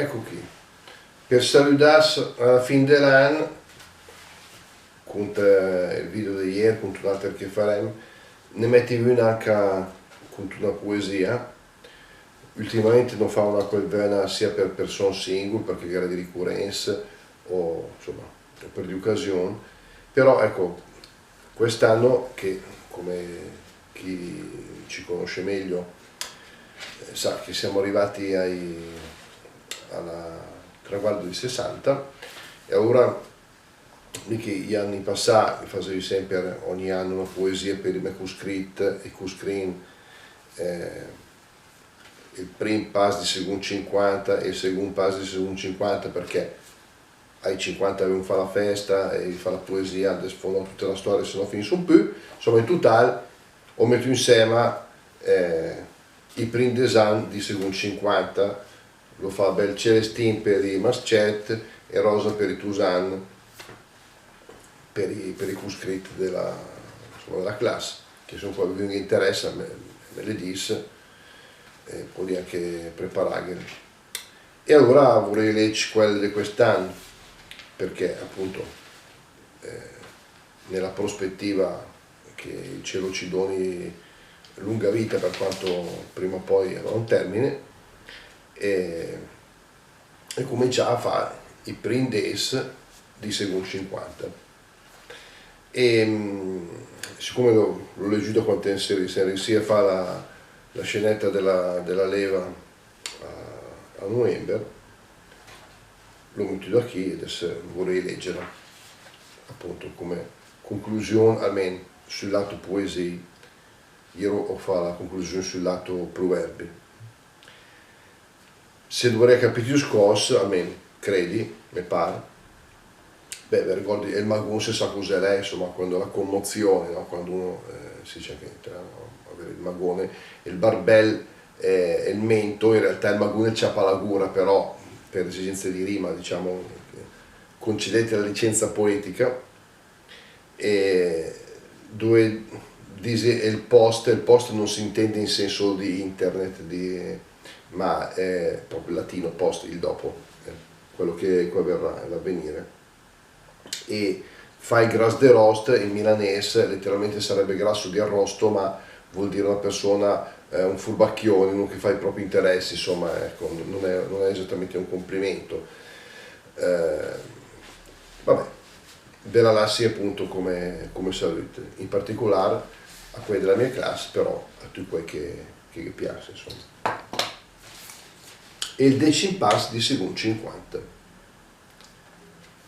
ecco qui, per saludare alla fine dell'anno, con il video di ieri, con l'altro che faremo, ne mettevo una anche con una poesia. Ultimamente non fa una quel sia per persone singole, perché era di ricorrenza o insomma per di occasione, però ecco, quest'anno che come chi ci conosce meglio sa che siamo arrivati al traguardo di 60 e ora che gli anni passati facevi sempre ogni anno una poesia per i miei coscritti e coscrin il primo passo di secondo 50 e il secondo passo di secondo 50, perché ai 50 avevo fatto la festa e fa la poesia, adesso sfondo tutta la storia se no finisce un po', insomma in totale ho messo insieme i primi design di secondo 50, lo fa bel celestin per i maschet e rosa per i tusan, per i coscritti della classe, che sono qua, vi interessa me le disse, poi anche preparare. E allora vorrei leggere quelle di quest'anno, perché appunto nella prospettiva che il cielo ci doni lunga vita, per quanto prima o poi avrà un termine, e cominciare a fare i primi days di secondo 50. E siccome l'ho leggiuto quanto in serie, se riesci a fare la scenetta della leva a novembre, l'ho messo da qui e adesso vorrei leggerla appunto come conclusione, almeno sul lato poesia. Io ho fatto la conclusione sul lato proverbi. Se dovrei capire scorso, almeno credi, mi pare, beh, vi ricordi, il magone si sa cos'è lei, insomma, quando la commozione, no? Quando uno si dice che avere il magone, il barbel e il mento, in realtà il magone c'ha palagura, però per esigenze di rima, diciamo, concedete la licenza poetica, e dove dice il post non si intende in senso di internet, ma è proprio il latino post, il dopo, quello che verrà, l'avvenire. E fai gras de rost in milanese letteralmente sarebbe grasso di arrosto, ma vuol dire una persona, un furbacchione, non che fa i propri interessi, insomma, ecco, non è esattamente un complimento. Vabbè, ve la lasci appunto come salute, in particolare a quelli della mia classe, però a tutti quelli che piace, insomma. E il decim pass di secondo 50.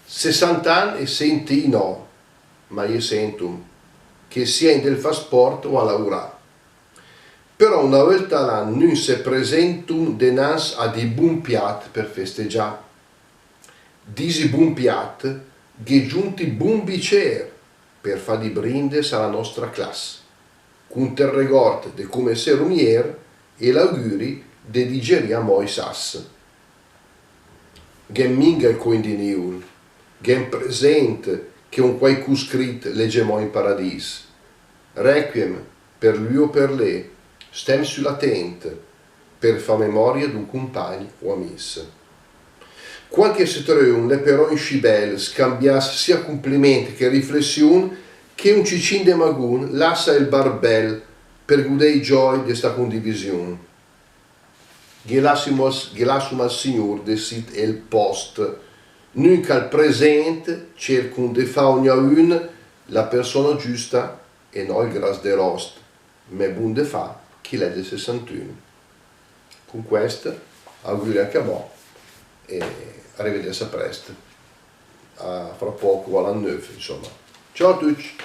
60 anni e senti no, ma io sento che sia in del fa sport o a lavorare. Però una volta all'anno non si presentum denans a di buon piat per festeggiare. Disi buon piat, che giunti buon bicer per fare di brindes alla nostra classe, con te regort de come se rumier e l'auguri de digeria moi sas. Gemminga il coin di niul, gen presente che un quai cuscrit leggemo in paradis. Requiem per lui o per lei, stem sulla tente, per fa memoria d'un compagno o amis. Qualche setreun le però in scibel scambiasse sia complimenti che riflessioni, che un cicin de magun lassa il barbel per gudei gioi de sta condivisione. Gelassum al Signor de sit el post, nun che al presente cercun de fa ognuno la persona giusta e no il gras de rost, me bun de fa chi l'è del 61. Con questo auguri anche a voi e arrivederci a presto, a fra poco all'anno 9, insomma. Ciao a tutti!